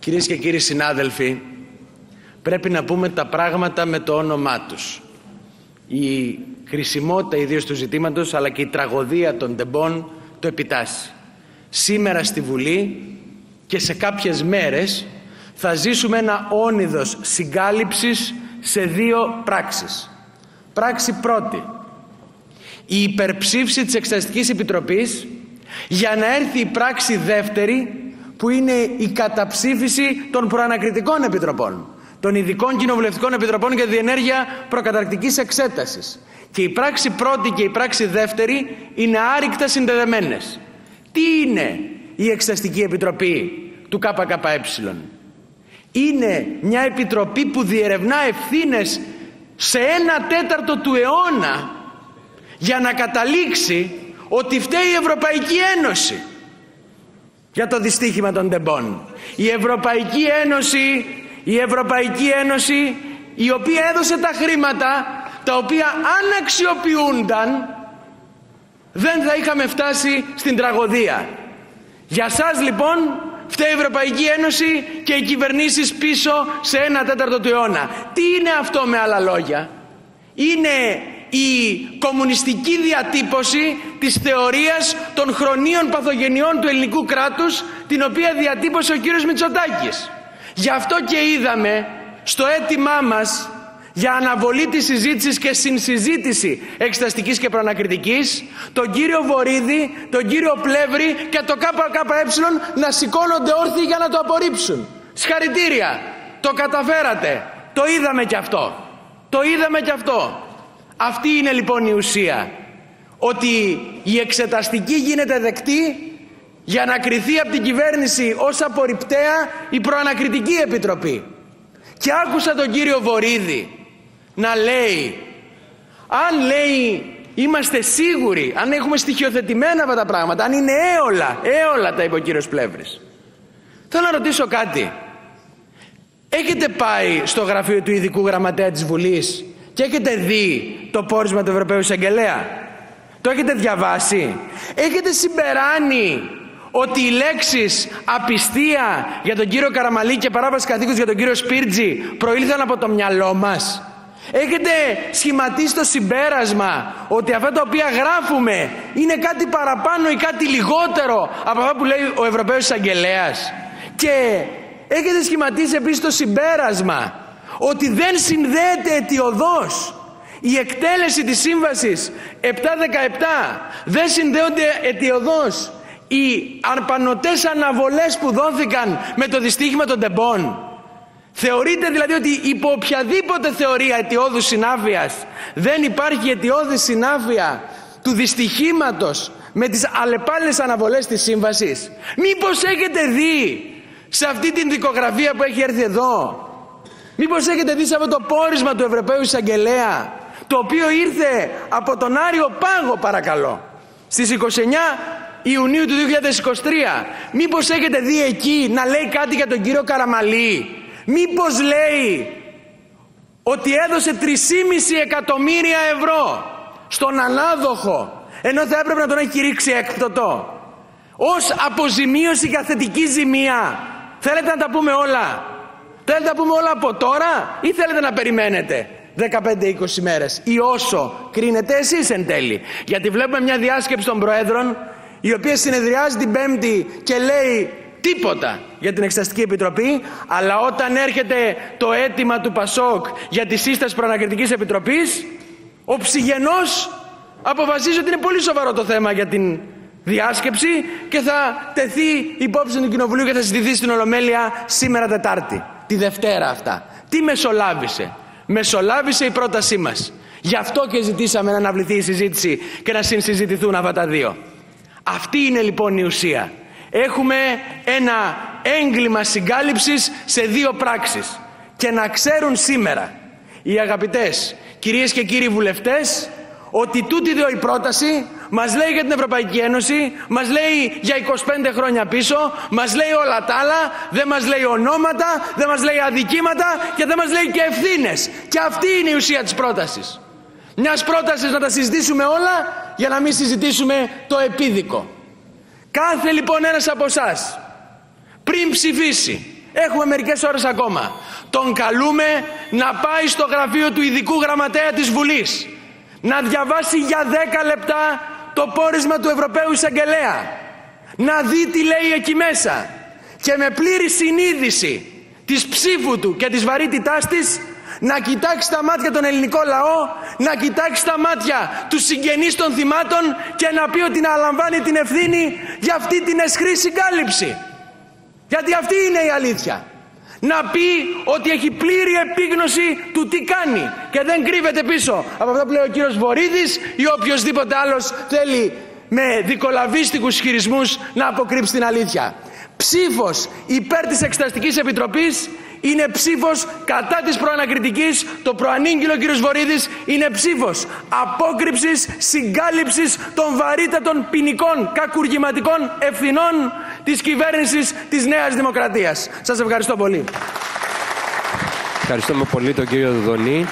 Κυρίες και κύριοι συνάδελφοι, πρέπει να πούμε τα πράγματα με το όνομά τους. Η χρησιμότητα ιδίως του ζητήματος, αλλά και η τραγωδία των τεμπών το επιτάσσει. Σήμερα στη Βουλή και σε κάποιες μέρες θα ζήσουμε ένα όνειδος συγκάλυψης σε δύο πράξεις. Πράξη πρώτη, η υπερψήφιση της Εξεταστικής Επιτροπής, για να έρθει η πράξη δεύτερη, που είναι η καταψήφιση των προανακριτικών επιτροπών, των ειδικών κοινοβουλευτικών επιτροπών για διενέργεια προκαταρκτικής εξέτασης. Και η πράξη πρώτη και η πράξη δεύτερη είναι άρρηκτα συνδεδεμένες. Τι είναι η Εξεταστική Επιτροπή του ΚΚΕ? Είναι μια επιτροπή που διερευνά ευθύνες σε 1/4 του αιώνα για να καταλήξει ότι φταίει η Ευρωπαϊκή Ένωση για το δυστύχημα των τεμπών. Η Ευρωπαϊκή Ένωση η οποία έδωσε τα χρήματα τα οποία αν αξιοποιούνταν δεν θα είχαμε φτάσει στην τραγωδία. Για σας λοιπόν φταίει η Ευρωπαϊκή Ένωση και οι κυβερνήσεις πίσω σε 1/4 του αιώνα. Τι είναι αυτό με άλλα λόγια? Είναι η κομμουνιστική διατύπωση της θεωρίας των χρονίων παθογενειών του ελληνικού κράτους, την οποία διατύπωσε ο κύριος Μητσοτάκης. Γι' αυτό και είδαμε στο αίτημά μας για αναβολή της συζήτησης και συνσυζήτηση εξεταστικής και προανακριτικής τον κύριο Βορίδη, τον κύριο Πλεύρη και το ΚΚΕ να σηκώνονται όρθιοι για να το απορρίψουν. Συγχαρητήρια, το καταφέρατε, το είδαμε κι αυτό. Αυτή είναι λοιπόν η ουσία, ότι η εξεταστική γίνεται δεκτή για να κριθεί από την κυβέρνηση ως απορριπταία η προανακριτική επιτροπή. Και άκουσα τον κύριο Βορίδη να λέει, αν λέει είμαστε σίγουροι, αν έχουμε στοιχειοθετημένα αυτά τα πράγματα, αν είναι έολα τα είπε ο κύριος Πλεύρης. Θέλω να ρωτήσω κάτι. Έχετε πάει στο γραφείο του ειδικού γραμματέα της Βουλής και έχετε δει το πόρισμα του Ευρωπαίου Εισαγγελέα? Το έχετε διαβάσει? Έχετε συμπεράνει ότι οι λέξεις απιστία για τον κύριο Καραμαλή και παράβαση καθήκοντος για τον κύριο Σπίρτζη προήλθαν από το μυαλό μας? Έχετε σχηματίσει το συμπέρασμα ότι αυτά τα οποία γράφουμε είναι κάτι παραπάνω ή κάτι λιγότερο από αυτά που λέει ο Ευρωπαίος Εισαγγελέας? Και έχετε σχηματίσει επίσης το συμπέρασμα ότι δεν συνδέεται αιτιοδός η εκτέλεση της σύμβασης 717, δεν συνδέονται αιτιοδός οι αρπανωτές αναβολές που δόθηκαν με το δυστύχημα των τεμπών? Θεωρείτε δηλαδή ότι υπό οποιαδήποτε θεωρία αιτιώδους συνάφειας δεν υπάρχει αιτιώδης συνάφεια του δυστυχήματος με τις αλλεπάλληλες αναβολές της σύμβασης? Μήπως έχετε δει σε αυτή την δικογραφία που έχει έρθει εδώ, μήπως έχετε δει σε αυτό το πόρισμα του Ευρωπαίου Εισαγγελέα, το οποίο ήρθε από τον Άριο Πάγο, παρακαλώ, στις 29 Ιουνίου του 2023, μήπως έχετε δει εκεί να λέει κάτι για τον κύριο Καραμαλή? Μήπως λέει ότι έδωσε 3,5 εκατομμύρια ευρώ στον ανάδοχο, ενώ θα έπρεπε να τον έχει ρίξει έκπτωτο, ως αποζημίωση για θετική ζημία? Θέλετε να τα πούμε όλα? Θέλετε να τα πούμε όλα από τώρα ή θέλετε να περιμένετε 15-20 μέρες ή όσο κρίνετε εσείς εν τέλει? Γιατί βλέπουμε μια διάσκεψη των Προέδρων η οποία συνεδριάζει την Πέμπτη και λέει τίποτα για την Εξεταστική Επιτροπή, αλλά όταν έρχεται το αίτημα του Πασόκ για τη σύσταση προανακριτικής επιτροπής, ο Ψυγενός αποφασίζει ότι είναι πολύ σοβαρό το θέμα για την διάσκεψη και θα τεθεί υπόψη του Κοινοβουλίου και θα συζητηθεί στην Ολομέλεια σήμερα Τετάρτη, τη Δευτέρα αυτά. Τι μεσολάβησε? Μεσολάβησε η πρότασή μας. Γι' αυτό και ζητήσαμε να αναβληθεί η συζήτηση και να συνσυζητηθούν αυτά τα δύο. Αυτή είναι λοιπόν η ουσία. Έχουμε ένα έγκλημα συγκάλυψης σε δύο πράξεις. Και να ξέρουν σήμερα οι αγαπητές κυρίες και κύριοι βουλευτές ότι τούτη εδώ η πρόταση μας λέει για την Ευρωπαϊκή Ένωση, μας λέει για 25 χρόνια πίσω, μας λέει όλα τα άλλα, δεν μας λέει ονόματα, δεν μας λέει αδικήματα και δεν μας λέει και ευθύνες. Και αυτή είναι η ουσία της πρότασης. Μιας πρότασης να τα συζητήσουμε όλα για να μην συζητήσουμε το επίδικο. Κάθε λοιπόν ένας από εσάς πριν ψηφίσει Έχουμε μερικές ώρες ακόμα. Τον καλούμε να πάει στο γραφείο του ειδικού γραμματέα της Βουλής, να διαβάσει για 10 λεπτά το πόρισμα του Ευρωπαίου Εισαγγελέα, να δει τι λέει εκεί μέσα και με πλήρη συνείδηση της ψήφου του και της βαρύτητάς της να κοιτάξει στα μάτια τον ελληνικό λαό, να κοιτάξει στα μάτια τους συγγενείς των θυμάτων και να πει ότι να αναλαμβάνει την ευθύνη για αυτή την αισχρή συγκάλυψη. Γιατί αυτή είναι η αλήθεια. Να πει ότι έχει πλήρη επίγνωση του τι κάνει και δεν κρύβεται πίσω από αυτό που λέει ο κύριος Βορίδης ή οποιοσδήποτε άλλος θέλει με δικολαβίστικους χειρισμούς να αποκρύψει την αλήθεια. Ψήφος υπέρ της Εξεταστικής Επιτροπής είναι ψήφος κατά της προανακριτικής. Το προανήγγειλε ο κύριος Βορίδης, είναι ψήφος απόκρυψης, συγκάλυψης των βαρύτατων ποινικών κακουργηματικών ευθυνών της κυβέρνησης της Νέας Δημοκρατίας. Σας ευχαριστώ πολύ. Ευχαριστούμε πολύ τον κύριο Δουδονή.